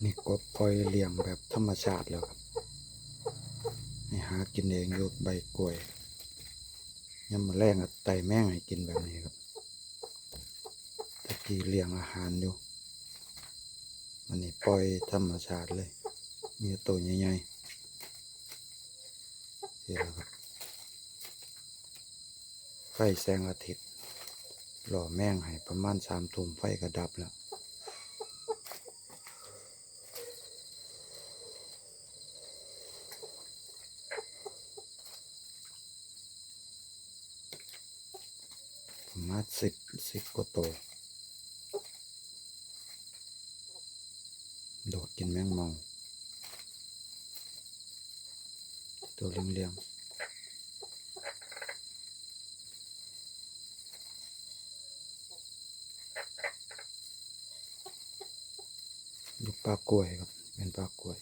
นี่กบปล่อยเลี้ยงแบบธรรมชาติแล้วครับให้หากินเองอยู่ใบกล้วยยามมื้อแลงก็ไต่แมงให้กินแบบนี้ครับตะกี้เลี้ยงอาหารอยู่มันนี่ปล่อยธรรมชาติเลยมีตัวใหญ่ๆนี่แหละครับไฟแสงอาทิตย์หล่อแมงให้ประมาณ3 ทุ่มไฟก็ดับแล้วประมาณสิบกว่าตัวโดดกินแมงเม่าตัวเลี้ยงๆลูกปลากล้วยครับเป็นปลากล้วย